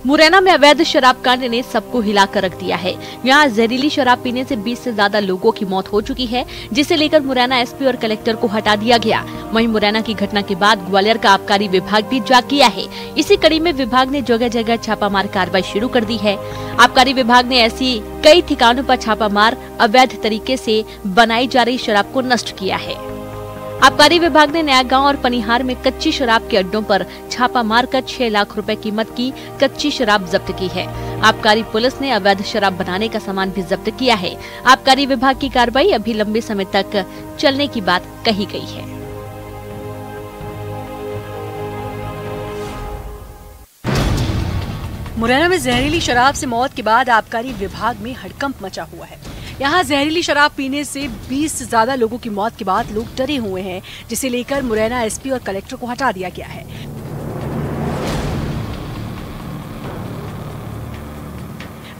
मुरैना में अवैध शराब कांड ने सबको हिलाकर रख दिया है। यहाँ जहरीली शराब पीने से 20 से ज्यादा लोगों की मौत हो चुकी है, जिसे लेकर मुरैना एसपी और कलेक्टर को हटा दिया गया। वहीं मुरैना की घटना के बाद ग्वालियर का आबकारी विभाग भी जाग गया है। इसी कड़ी में विभाग ने जगह जगह छापामार कार्रवाई शुरू कर दी है। आबकारी विभाग ने ऐसी कई ठिकानों पर छापामार अवैध तरीके से बनाई जा रही शराब को नष्ट किया है। आबकारी विभाग ने नया गांव और पनिहार में कच्ची शराब के अड्डों पर छापा मारकर 6 लाख रुपए कीमत की कच्ची शराब जब्त की है। आबकारी पुलिस ने अवैध शराब बनाने का सामान भी जब्त किया है। आबकारी विभाग की कार्रवाई अभी लंबे समय तक चलने की बात कही गई है। मुरैना में जहरीली शराब से मौत के बाद आबकारी विभाग में हड़कंप मचा हुआ है। यहाँ जहरीली शराब पीने से 20 से ज्यादा लोगों की मौत के बाद लोग डरे हुए हैं, जिसे लेकर मुरैना एसपी और कलेक्टर को हटा दिया गया है।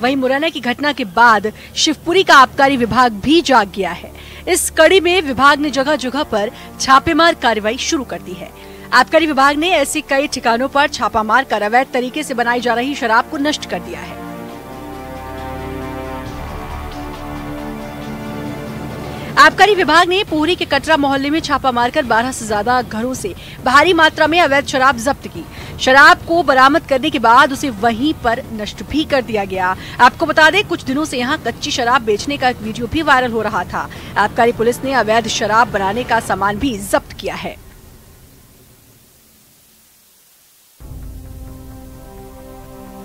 वहीं मुरैना की घटना के बाद शिवपुरी का आबकारी विभाग भी जाग गया है। इस कड़ी में विभाग ने जगह जगह पर छापेमार कार्रवाई शुरू कर दी है। आबकारी विभाग ने ऐसे कई ठिकानों पर छापा मार कर अवैध तरीके से बनाई जा रही शराब को नष्ट कर दिया है। आबकारी विभाग ने पूरी के कटरा मोहल्ले में छापा मारकर 12 से ज्यादा घरों से भारी मात्रा में अवैध शराब जब्त की। शराब को बरामद करने के बाद उसे वहीं पर नष्ट भी कर दिया गया। आपको बता दें, कुछ दिनों से यहां कच्ची शराब बेचने का एक वीडियो भी वायरल हो रहा था। आबकारी पुलिस ने अवैध शराब बनाने का सामान भी जब्त किया है।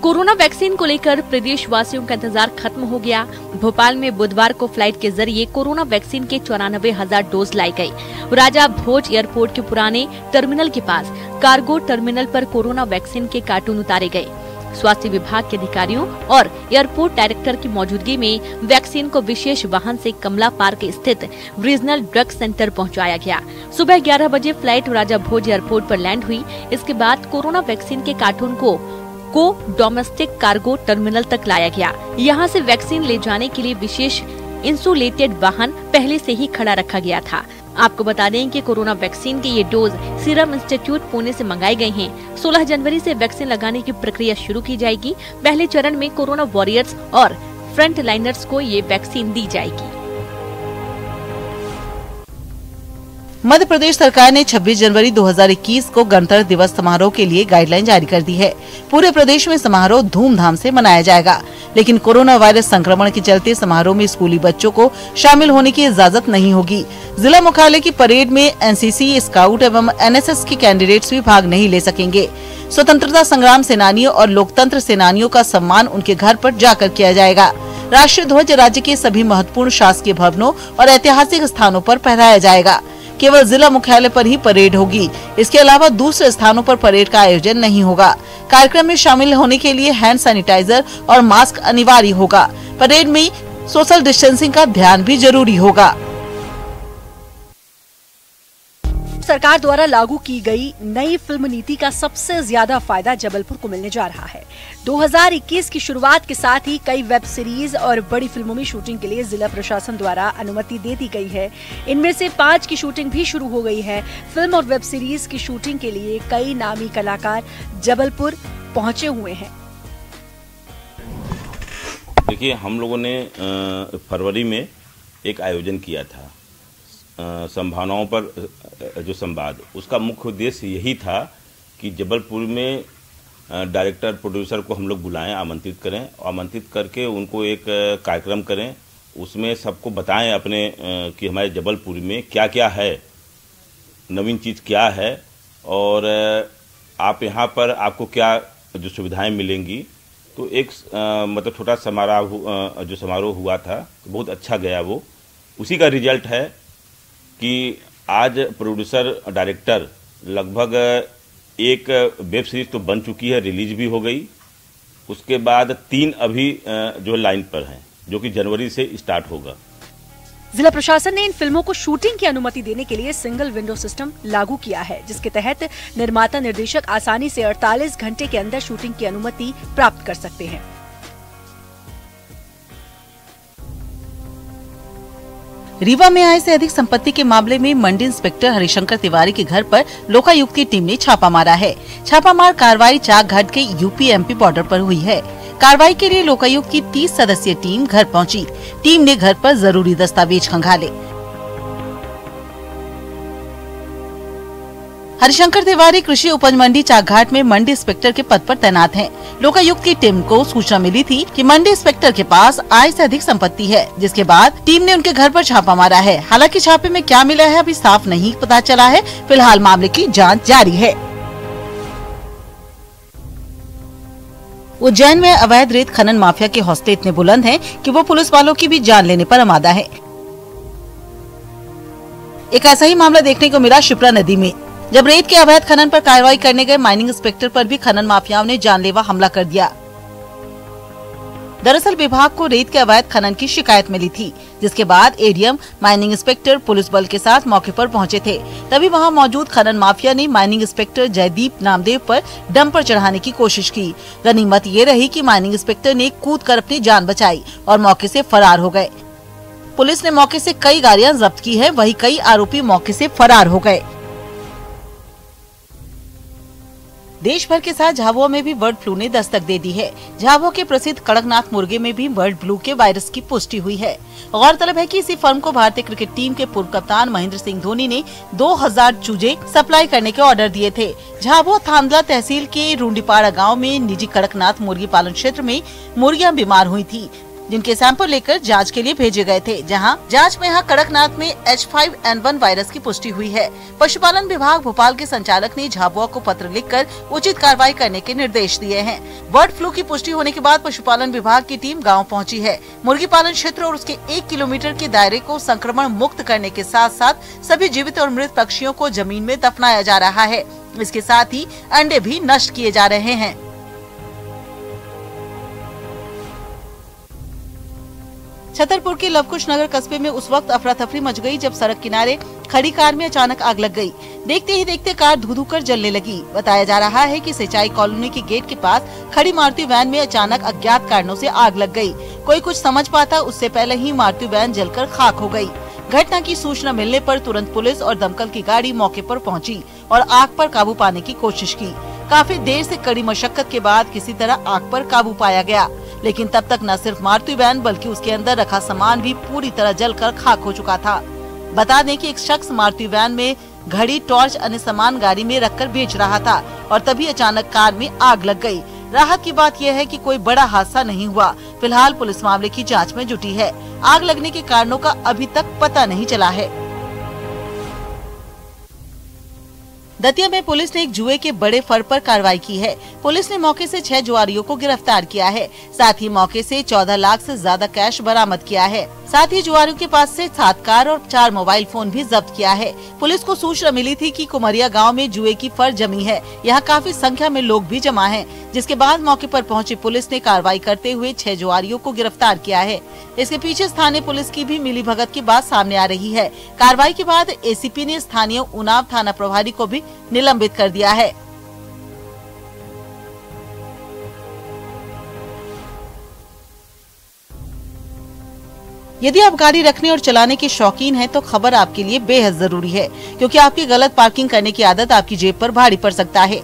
कोरोना वैक्सीन को लेकर प्रदेश वासियों का इंतजार खत्म हो गया। भोपाल में बुधवार को फ्लाइट के जरिए कोरोना वैक्सीन के 94,000 डोज लाई गई। राजा भोज एयरपोर्ट के पुराने टर्मिनल के पास कार्गो टर्मिनल पर कोरोना वैक्सीन के कार्टून उतारे गए। स्वास्थ्य विभाग के अधिकारियों और एयरपोर्ट डायरेक्टर की मौजूदगी में वैक्सीन को विशेष वाहन से कमला पार्क स्थित रीजनल ड्रग सेंटर पहुंचाया गया। सुबह 11 बजे फ्लाइट राजा भोज एयरपोर्ट पर लैंड हुई। इसके बाद कोरोना वैक्सीन के कार्टून को डोमेस्टिक कार्गो टर्मिनल तक लाया गया। यहाँ से वैक्सीन ले जाने के लिए विशेष इंसुलेटेड वाहन पहले से ही खड़ा रखा गया था। आपको बता दें कि कोरोना वैक्सीन के ये डोज सीरम इंस्टीट्यूट पुणे से मंगाए गए हैं। 16 जनवरी से वैक्सीन लगाने की प्रक्रिया शुरू की जाएगी। पहले चरण में कोरोना वॉरियर्स और फ्रंट लाइनर्स को ये वैक्सीन दी जाएगी। मध्य प्रदेश सरकार ने 26 जनवरी 2021 को गणतंत्र दिवस समारोह के लिए गाइडलाइन जारी कर दी है। पूरे प्रदेश में समारोह धूमधाम से मनाया जाएगा, लेकिन कोरोना वायरस संक्रमण के चलते समारोह में स्कूली बच्चों को शामिल होने की इजाजत नहीं होगी। जिला मुख्यालय की परेड में एनसीसी, स्काउट एवं एनएसएस के कैंडिडेट्स भी भाग नहीं ले सकेंगे। स्वतंत्रता संग्राम सेनानियों और लोकतंत्र सेनानियों का सम्मान उनके घर पर जाकर किया जाएगा। राष्ट्रीय ध्वज राज्य के सभी महत्वपूर्ण शासकीय भवनों और ऐतिहासिक स्थानों पर फहराया जाएगा। केवल जिला मुख्यालय पर ही परेड होगी। इसके अलावा दूसरे स्थानों पर परेड का आयोजन नहीं होगा। कार्यक्रम में शामिल होने के लिए हैंड सैनिटाइजर और मास्क अनिवार्य होगा। परेड में सोशल डिस्टेंसिंग का ध्यान भी जरूरी होगा। सरकार द्वारा लागू की गई नई फिल्म नीति का सबसे ज्यादा फायदा जबलपुर को मिलने जा रहा है। 2021 की शुरुआत के साथ ही कई वेब सीरीज और बड़ी फिल्मों में शूटिंग के लिए जिला प्रशासन द्वारा अनुमति दे दी गई है। इनमें से 5 की शूटिंग भी शुरू हो गई है। फिल्म और वेब सीरीज की शूटिंग के लिए कई नामी कलाकार जबलपुर पहुंचे हुए हैं। देखिए, हम लोगों ने फरवरी में एक आयोजन किया था संभावनाओं पर जो संवाद। उसका मुख्य उद्देश्य यही था कि जबलपुर में डायरेक्टर प्रोड्यूसर को हम लोग बुलाएं, आमंत्रित करें, आमंत्रित करके उनको एक कार्यक्रम करें। उसमें सबको बताएं अपने कि हमारे जबलपुर में क्या क्या है, नवीन चीज़ क्या है, और आप यहाँ पर आपको क्या जो सुविधाएं मिलेंगी। तो एक मतलब छोटा समारोह हुआ था, तो बहुत अच्छा गया वो। उसी का रिजल्ट है कि आज प्रोड्यूसर डायरेक्टर लगभग एक वेब सीरीज तो बन चुकी है, रिलीज भी हो गई। उसके बाद 3 अभी जो लाइन पर हैं, जो कि जनवरी से स्टार्ट होगा। जिला प्रशासन ने इन फिल्मों को शूटिंग की अनुमति देने के लिए सिंगल विंडो सिस्टम लागू किया है, जिसके तहत निर्माता निर्देशक आसानी से 48 घंटे के अंदर शूटिंग की अनुमति प्राप्त कर सकते हैं। रीवा में आय से अधिक संपत्ति के मामले में मंडी इंस्पेक्टर हरिशंकर तिवारी के घर पर लोकायुक्त की टीम ने छापा मारा है। छापामार कार्रवाई चाकघाट के यूपी-एमपी बॉर्डर पर हुई है। कार्रवाई के लिए लोकायुक्त की 30 सदस्यीय टीम घर पहुंची। टीम ने घर पर जरूरी दस्तावेज खंगाले। हरिशंकर तिवारी कृषि उपज मंडी चाकघाट में मंडी इंस्पेक्टर के पद पर तैनात हैं। लोकायुक्त की टीम को सूचना मिली थी कि मंडी इंस्पेक्टर के पास आय से अधिक संपत्ति है, जिसके बाद टीम ने उनके घर पर छापा मारा है। हालांकि छापे में क्या मिला है अभी साफ नहीं पता चला है। फिलहाल मामले की जांच जारी है। उज्जैन में अवैध रेत खनन माफिया के हौसले इतने बुलंद हैं कि वो पुलिस वालों की भी जान लेने पर आमादा है। एक ऐसा ही मामला देखने को मिला शिप्रा नदी में, जब रेत के अवैध खनन पर कार्रवाई करने गए माइनिंग इंस्पेक्टर पर भी खनन माफियाओं ने जानलेवा हमला कर दिया। दरअसल विभाग को रेत के अवैध खनन की शिकायत मिली थी, जिसके बाद एडीएम, माइनिंग इंस्पेक्टर पुलिस बल के साथ मौके पर पहुंचे थे। तभी वहां मौजूद खनन माफिया ने माइनिंग इंस्पेक्टर जयदीप नामदेव पर डंपर चढ़ाने की कोशिश की। गनीमत ये रही कि माइनिंग इंस्पेक्टर ने कूदकर अपनी जान बचाई और मौके से फरार हो गए। पुलिस ने मौके से कई गाड़ियां जब्त की है, वहीं कई आरोपी मौके से फरार हो गए। देश भर के साथ झाबुआ में भी बर्ड फ्लू ने दस्तक दे दी है। झाबुआ के प्रसिद्ध कड़कनाथ मुर्गे में भी बर्ड फ्लू के वायरस की पुष्टि हुई है। गौरतलब है कि इसी फर्म को भारतीय क्रिकेट टीम के पूर्व कप्तान महेंद्र सिंह धोनी ने 2000 चूजे सप्लाई करने के ऑर्डर दिए थे। झाबुआ थांदला तहसील के रूंडीपाड़ा गाँव में निजी कड़कनाथ मुर्गी पालन क्षेत्र में मुर्गियां बीमार हुई थी, जिनके सैंपल लेकर जांच के लिए भेजे गए थे। जहां जांच में कड़कनाथ में H5N1 वायरस की पुष्टि हुई है। पशुपालन विभाग भोपाल के संचालक ने झाबुआ को पत्र लिखकर उचित कार्रवाई करने के निर्देश दिए हैं। बर्ड फ्लू की पुष्टि होने के बाद पशुपालन विभाग की टीम गांव पहुंची है। मुर्गी पालन क्षेत्र और उसके 1 किलोमीटर के दायरे को संक्रमण मुक्त करने के साथ साथ सभी जीवित और मृत पक्षियों को जमीन में दफनाया जा रहा है। इसके साथ ही अंडे भी नष्ट किए जा रहे हैं। छतरपुर के लवकुश नगर कस्बे में उस वक्त अफरा तफरी मच गई जब सड़क किनारे खड़ी कार में अचानक आग लग गई। देखते ही देखते कार धू-धू कर जलने लगी। बताया जा रहा है कि सिंचाई कॉलोनी के गेट के पास खड़ी मारुति वैन में अचानक अज्ञात कारणों से आग लग गई। कोई कुछ समझ पाता उससे पहले ही मारुति वैन जलकर खाक हो गई। घटना की सूचना मिलने पर तुरंत पुलिस और दमकल की गाड़ी मौके पर पहुंची और आग पर काबू पाने की कोशिश की। काफी देर से कड़ी मशक्कत के बाद किसी तरह आग पर काबू पाया गया, लेकिन तब तक न सिर्फ मारुति वैन बल्कि उसके अंदर रखा सामान भी पूरी तरह जलकर खाक हो चुका था। बता दें कि एक शख्स मारुति वैन में घड़ी, टॉर्च, अन्य सामान गाड़ी में रखकर बेच रहा था और तभी अचानक कार में आग लग गई। राहत की बात यह है कि कोई बड़ा हादसा नहीं हुआ। फिलहाल पुलिस मामले की जांच में जुटी है। आग लगने के कारणों का अभी तक पता नहीं चला है। दतिया में पुलिस ने एक जुए के बड़े फर पर कार्रवाई की है। पुलिस ने मौके से 6 जुआरियों को गिरफ्तार किया है। साथ ही मौके से 14 लाख से ज्यादा कैश बरामद किया है। साथ ही जुआरियों के पास से 7 कार और 4 मोबाइल फोन भी जब्त किया है। पुलिस को सूचना मिली थी कि कुमरिया गांव में जुए की फर जमी है। यहाँ काफी संख्या में लोग भी जमा हैं, जिसके बाद मौके पर पहुंची पुलिस ने कार्रवाई करते हुए 6 जुआरियों को गिरफ्तार किया है। इसके पीछे स्थानीय पुलिस की भी मिलीभगत की बात सामने आ रही है। कार्रवाई के बाद एसीपी ने स्थानीय उनाव थाना प्रभारी को भी निलंबित कर दिया है। यदि आप गाड़ी रखने और चलाने के शौकीन हैं तो खबर आपके लिए बेहद जरूरी है, क्योंकि आपकी गलत पार्किंग करने की आदत आपकी जेब पर भारी पड़ सकता है।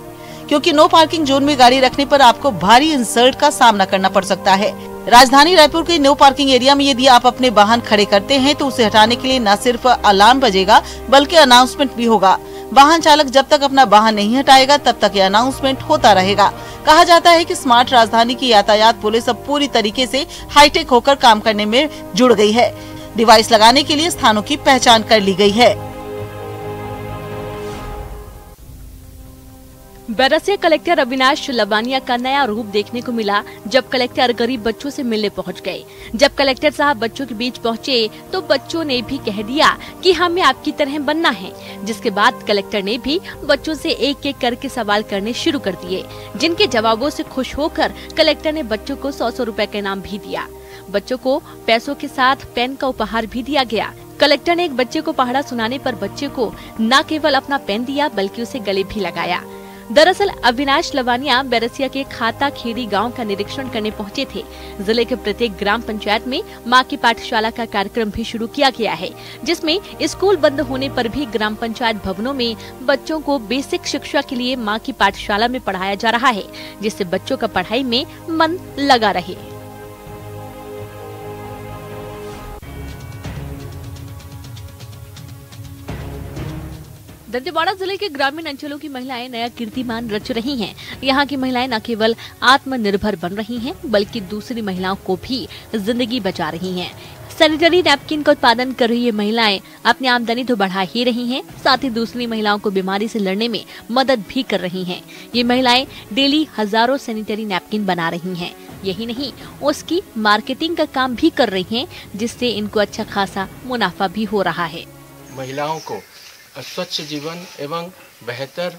क्योंकि नो पार्किंग जोन में गाड़ी रखने पर आपको भारी इंसल्ट का सामना करना पड़ सकता है। राजधानी रायपुर के नो पार्किंग एरिया में यदि आप अपने वाहन खड़े करते हैं तो उसे हटाने के लिए न सिर्फ अलार्म बजेगा बल्कि अनाउंसमेंट भी होगा। वाहन चालक जब तक अपना वाहन नहीं हटाएगा तब तक यह अनाउंसमेंट होता रहेगा। कहा जाता है कि स्मार्ट राजधानी की यातायात पुलिस अब पूरी तरीके से हाईटेक होकर काम करने में जुड़ गई है। डिवाइस लगाने के लिए स्थानों की पहचान कर ली गई है। बैरसिया कलेक्टर अविनाश लवानिया का नया रूप देखने को मिला जब कलेक्टर गरीब बच्चों से मिलने पहुंच गए। जब कलेक्टर साहब बच्चों के बीच पहुंचे तो बच्चों ने भी कह दिया कि हमें आपकी तरह बनना है, जिसके बाद कलेक्टर ने भी बच्चों से एक एक करके सवाल करने शुरू कर दिए, जिनके जवाबों से खुश होकर कलेक्टर ने बच्चों को 100-100 रुपए का इनाम भी दिया। बच्चों को पैसों के साथ पेन का उपहार भी दिया गया। कलेक्टर ने एक बच्चे को पहाड़ा सुनाने पर बच्चे को न केवल अपना पेन दिया बल्कि उसे गले भी लगाया। दरअसल अविनाश लवानिया बैरसिया के खाता खेड़ी गांव का निरीक्षण करने पहुंचे थे। जिले के प्रत्येक ग्राम पंचायत में मां की पाठशाला का कार्यक्रम भी शुरू किया गया है, जिसमें स्कूल बंद होने पर भी ग्राम पंचायत भवनों में बच्चों को बेसिक शिक्षा के लिए मां की पाठशाला में पढ़ाया जा रहा है, जिससे बच्चों का पढ़ाई में मन लगा रहे। दंतेवाड़ा जिले के ग्रामीण अंचलों की महिलाएं नया कीर्तिमान रच रही हैं। यहाँ की महिलाएं न केवल आत्मनिर्भर बन रही हैं, बल्कि दूसरी महिलाओं को भी जिंदगी बचा रही हैं। सैनिटरी नैपकिन का उत्पादन कर रही ये महिलाएं अपनी आमदनी तो बढ़ा ही रही हैं, साथ ही दूसरी महिलाओं को बीमारी से लड़ने में मदद भी कर रही हैं। ये महिलाएं डेली हजारों सैनिटरी नैपकिन बना रही हैं। यही नहीं, उसकी मार्केटिंग का काम भी कर रही हैं, जिससे इनको अच्छा खासा मुनाफा भी हो रहा है। महिलाओं को स्वच्छ जीवन एवं बेहतर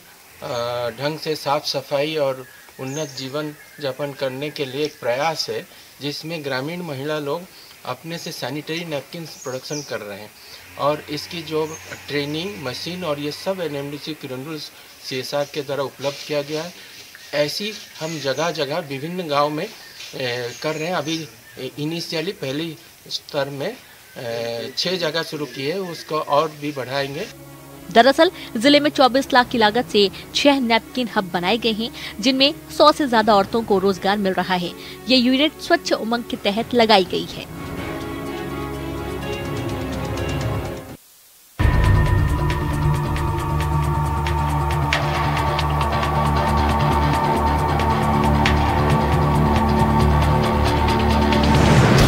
ढंग से साफ सफाई और उन्नत जीवन यापन करने के लिए एक प्रयास है, जिसमें ग्रामीण महिला लोग अपने से सैनिटरी नैपकिन प्रोडक्शन कर रहे हैं और इसकी जो ट्रेनिंग मशीन और ये सब NMDC किरंदुल CSR के द्वारा उपलब्ध किया गया है। ऐसी हम जगह जगह विभिन्न गांव में कर रहे हैं। अभी इनिशियली पहली स्तर में 6 जगह शुरू किए, उसको और भी बढ़ाएंगे। दरअसल जिले में 24 लाख की लागत से 6 नैपकिन हब बनाए गए हैं, जिनमें 100 से ज्यादा औरतों को रोजगार मिल रहा है। ये यूनिट स्वच्छ उमंग के तहत लगाई गई है।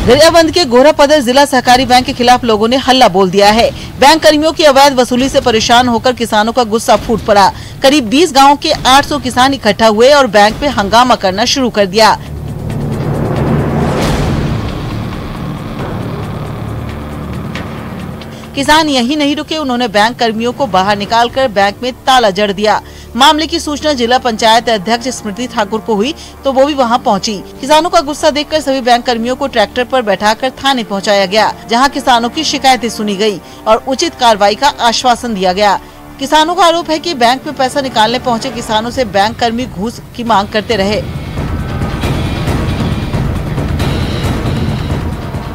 गरियाबंद के गोरापदर जिला सहकारी बैंक के खिलाफ लोगों ने हल्ला बोल दिया है। बैंक कर्मियों की अवैध वसूली से परेशान होकर किसानों का गुस्सा फूट पड़ा। करीब 20 गांवों के 800 किसान इकट्ठा हुए और बैंक पे हंगामा करना शुरू कर दिया। किसान यही नहीं रुके, उन्होंने बैंक कर्मियों को बाहर निकालकर बैंक में ताला जड़ दिया। मामले की सूचना जिला पंचायत अध्यक्ष स्मृति ठाकुर को हुई तो वो भी वहां पहुंची। किसानों का गुस्सा देखकर सभी बैंक कर्मियों को ट्रैक्टर पर बैठाकर थाने पहुंचाया गया, जहां किसानों की शिकायतें सुनी गई और उचित कार्रवाई का आश्वासन दिया गया। किसानों का आरोप है कि बैंक में पैसा निकालने पहुंचे किसानों से बैंक कर्मी घूस की मांग करते रहे।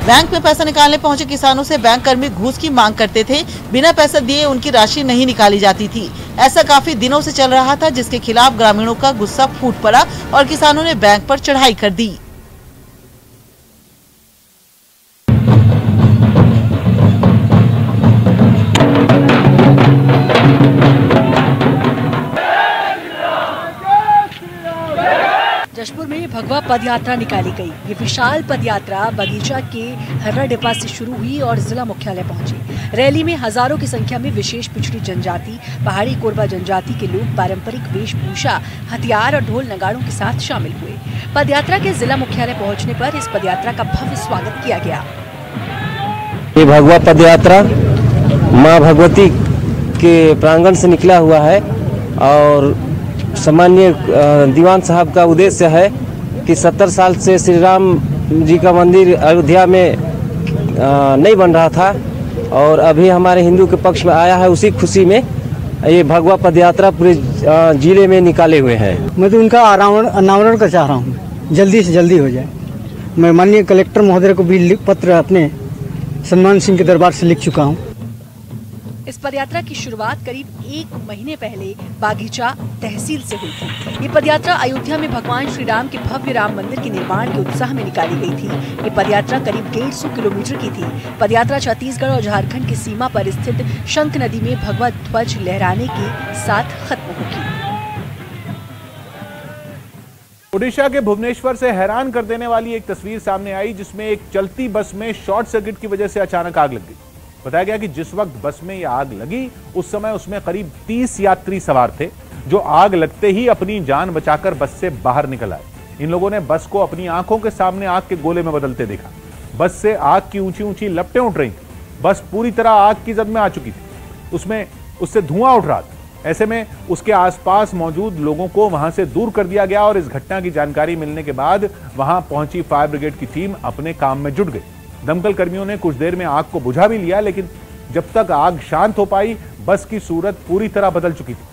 बैंक में पैसा निकालने पहुंचे किसानों से बैंक कर्मी घूस की मांग करते थे। बिना पैसा दिए उनकी राशि नहीं निकाली जाती थी। ऐसा काफी दिनों से चल रहा था, जिसके खिलाफ ग्रामीणों का गुस्सा फूट पड़ा और किसानों ने बैंक पर चढ़ाई कर दी। जशपुर में भगवा पद यात्रा निकाली गई। ये विशाल पद यात्रा बगीचा के हर्रा डिपा से शुरू हुई और जिला मुख्यालय पहुंची। रैली में हजारों की संख्या में विशेष पिछड़ी जनजाति, पहाड़ी कोरबा जनजाति के लोग पारंपरिक वेशभूषा, हथियार और ढोल नगाड़ों के साथ शामिल हुए। पद यात्रा के जिला मुख्यालय पहुंचने पर इस पद यात्रा का भव्य स्वागत किया गया। ये भगवा पद यात्रा माँ भगवती के प्रांगण से निकला हुआ है और सामान्य दीवान साहब का उद्देश्य है कि 70 साल से श्री राम जी का मंदिर अयोध्या में नहीं बन रहा था और अभी हमारे हिंदू के पक्ष में आया है। उसी खुशी में ये भगवा पद यात्रा पूरे जिले में निकाले हुए हैं। मैं तो उनका अनावरण का चाह रहा हूँ, जल्दी से जल्दी हो जाए। मैं माननीय कलेक्टर महोदय को भी पत्र अपने सन्मान सिंह के दरबार से लिख चुका हूँ। इस पदयात्रा की शुरुआत करीब 1 महीने पहले बागीचा तहसील से हुई थी। ये पदयात्रा अयोध्या में भगवान श्री राम के भव्य राम मंदिर के निर्माण के उत्साह में निकाली गई थी। ये पदयात्रा करीब 150 किलोमीटर की थी। पदयात्रा छत्तीसगढ़ और झारखंड की सीमा पर स्थित शंख नदी में भगवा ध्वज लहराने के साथ खत्म होगी। ओडिशा के भुवनेश्वर से हैरान कर देने वाली एक तस्वीर सामने आई, जिसमें एक चलती बस में शॉर्ट सर्किट की वजह से अचानक आग लग गई। बताया गया कि जिस वक्त बस में यह आग लगी उस समय उसमें करीब 30 यात्री सवार थे, जो आग लगते ही अपनी जान बचाकर बस से बाहर निकल आए। इन लोगों ने बस को अपनी आंखों के सामने आग के गोले में बदलते देखा। बस से आग की ऊंची ऊंची लपटें उठ रही थी। बस पूरी तरह आग की जद में आ चुकी थी। उससे धुआं उठ रहा था। ऐसे में उसके आसपास मौजूद लोगों को वहां से दूर कर दिया गया और इस घटना की जानकारी मिलने के बाद वहां पहुंची फायर ब्रिगेड की टीम अपने काम में जुट गई। दमकल कर्मियों ने कुछ देर में आग को बुझा भी लिया, लेकिन जब तक आग शांत हो पाई, बस की सूरत पूरी तरह बदल चुकी थी।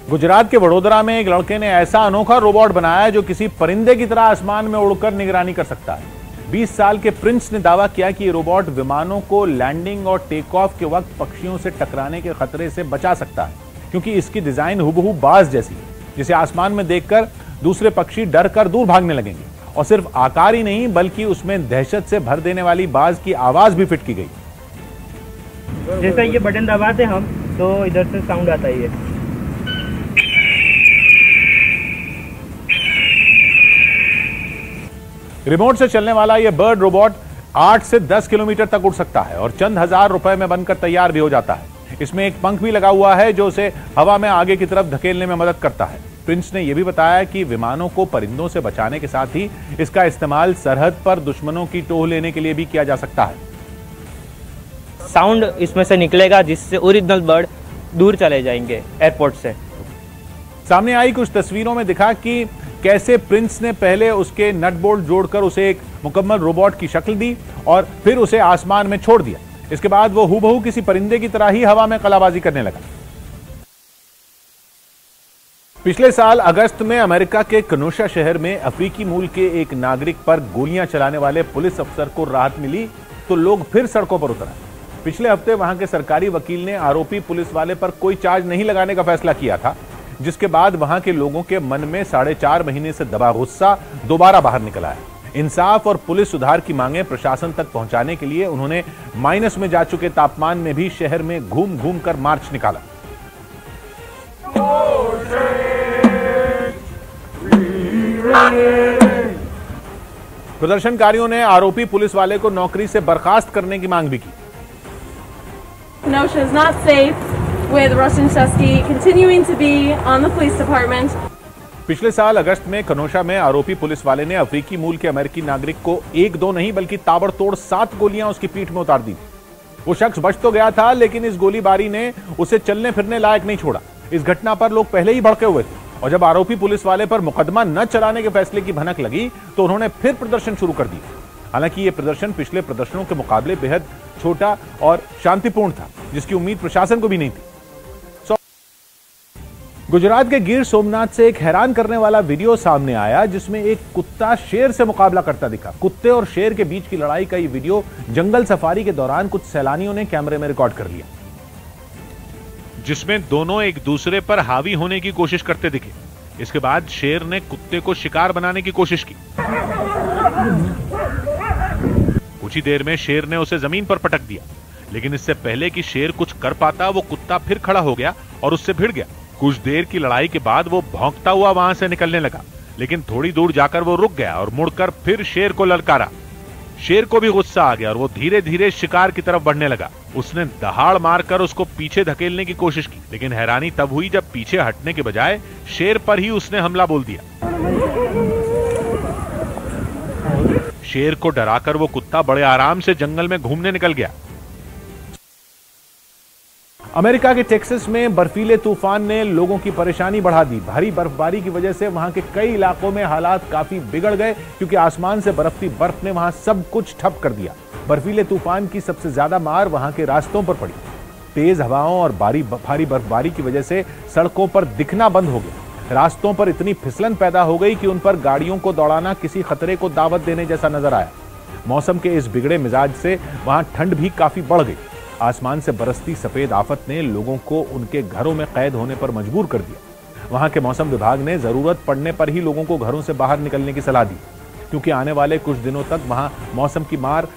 गुजरात के वडोदरा में एक लड़के ने ऐसा अनोखा रोबोट बनाया जो किसी परिंदे की तरह आसमान में उड़कर निगरानी कर सकता है। 20 साल के प्रिंस ने दावा किया कि ये रोबोट विमानों को लैंडिंग और टेक ऑफ के वक्त पक्षियों से टकराने के खतरे से बचा सकता है, क्योंकि इसकी डिजाइन हुबहू बाज जैसी है, जिसे आसमान में देखकर दूसरे पक्षी डर कर दूर भागने लगेंगे। और सिर्फ आकार ही नहीं बल्कि उसमें दहशत से भर देने वाली बाज की आवाज भी फिट की गई। जैसा ये बटन दबाते हम तो इधर से साउंड आता है। रिमोट से चलने वाला यह बर्ड रोबोट 8 से 10 किलोमीटर तक उड़ सकता है और चंद हजार रुपए में बनकर तैयार भी हो जाता है। इसमें एक पंख भी लगा हुआ है जो उसे हवा में आगे की तरफ धकेलने में मदद करता है। प्रिंस ने यह भी बताया कि विमानों को परिंदों से बचाने के साथ ही इसका इस्तेमाल सरहद पर दुश्मनों की टोह लेने के लिए भी किया जा सकता है। साउंड इसमें से निकलेगा जिससे ओरिजिनल बर्ड दूर चले जाएंगे एयरपोर्ट से। सामने आई कुछ तस्वीरों में दिखा कि कैसे प्रिंस ने पहले उसके नट बोल्ट जोड़कर उसे एक मुकम्मल रोबोट की शक्ल दी और फिर उसे आसमान में छोड़ दिया। इसके बाद वो हूबहू किसी परिंदे की तरह ही हवा में कलाबाजी करने लगा। पिछले साल अगस्त में अमेरिका के केनोशा शहर में अफ्रीकी मूल के एक नागरिक पर गोलियां चलाने वाले पुलिस अफसर को राहत मिली तो लोग फिर सड़कों पर उतरे। पिछले हफ्ते वहां के सरकारी वकील ने आरोपी पुलिस वाले पर कोई चार्ज नहीं लगाने का फैसला किया था, जिसके बाद वहां के लोगों के मन में 4.5 महीने से दबा गुस्सा दोबारा बाहर निकला है। इंसाफ और पुलिस सुधार की मांगें प्रशासन तक पहुंचाने के लिए उन्होंने माइनस में जा चुके तापमान में भी शहर में घूम घूम कर मार्च निकाला। प्रदर्शनकारियों ने आरोपी पुलिस वाले को नौकरी से बर्खास्त करने की मांग भी की। Kenosha is not safe with Rustin Shesky continuing to be on the police department. पिछले साल अगस्त में केनोशा में आरोपी पुलिस वाले ने अफ्रीकी मूल के अमेरिकी नागरिक को एक दो नहीं बल्कि ताबड़तोड़ 7 गोलियां उसकी पीठ में उतार दी। वो शख्स बच तो गया था, लेकिन इस गोलीबारी ने उसे चलने फिरने लायक नहीं छोड़ा। इस घटना पर लोग पहले ही भड़के हुए थे और जब आरोपी पुलिस वाले पर मुकदमा न चलाने के फैसले की भनक लगी तो उन्होंने फिर प्रदर्शन शुरू कर दिया। हालांकि ये प्रदर्शन पिछले प्रदर्शनों के मुकाबले बेहद छोटा और शांतिपूर्ण था, जिसकी उम्मीद प्रशासन को भी नहीं थी। गुजरात के गिर सोमनाथ से एक हैरान करने वाला वीडियो सामने आया जिसमें एक कुत्ता शेर से मुकाबला करता दिखा। कुत्ते और शेर के बीच की लड़ाई का ये वीडियो जंगल सफारी के दौरान कुछ सैलानियों ने कैमरे में रिकॉर्ड कर लिया, जिसमें दोनों एक दूसरे पर हावी होने की कोशिश करते दिखे। इसके बाद शेर ने कुत्ते को शिकार बनाने की कोशिश की। कुछ ही देर में शेर ने उसे जमीन पर पटक दिया, लेकिन इससे पहले कि शेर कुछ कर पाता वो कुत्ता फिर खड़ा हो गया और उससे भिड़ गया। कुछ देर की लड़ाई के बाद वो भौंकता हुआ वहां से निकलने लगा, लेकिन थोड़ी दूर जाकर वो रुक गया और मुड़कर फिर शेर को ललकारा। शेर को भी गुस्सा आ गया और वो धीरे धीरे शिकार की तरफ बढ़ने लगा। उसने दहाड़ मारकर उसको पीछे धकेलने की कोशिश की, लेकिन हैरानी तब हुई जब पीछे हटने के बजाय शेर पर ही उसने हमला बोल दिया। शेर को डराकर वो कुत्ता बड़े आराम से जंगल में घूमने निकल गया। अमेरिका के टेक्सास में बर्फीले तूफान ने लोगों की परेशानी बढ़ा दी। भारी बर्फबारी की वजह से वहां के कई इलाकों में हालात काफी बिगड़ गए, क्योंकि आसमान से बरफती बर्फ ने वहां सब कुछ ठप कर दिया। बर्फीले तूफान की सबसे ज्यादा मार वहां के रास्तों पर पड़ी। तेज हवाओं और भारी बर्फबारी की वजह से सड़कों पर दिखना बंद हो गया। रास्तों पर इतनी फिसलन पैदा हो गई कि उन पर गाड़ियों को दौड़ाना किसी खतरे को दावत देने जैसा नजर आया। मौसम के इस बिगड़े मिजाज से वहां ठंड भी काफी बढ़ गई। आसमान से बरसती सफेद आफत ने लोगों को उनके घरों में कैद होने पर मजबूर कर दिया। वहां के मौसम विभाग ने जरूरत पड़ने पर ही लोगों को घरों से बाहर निकलने की सलाह दी, क्योंकि आने वाले कुछ दिनों तक वहां मौसम की मार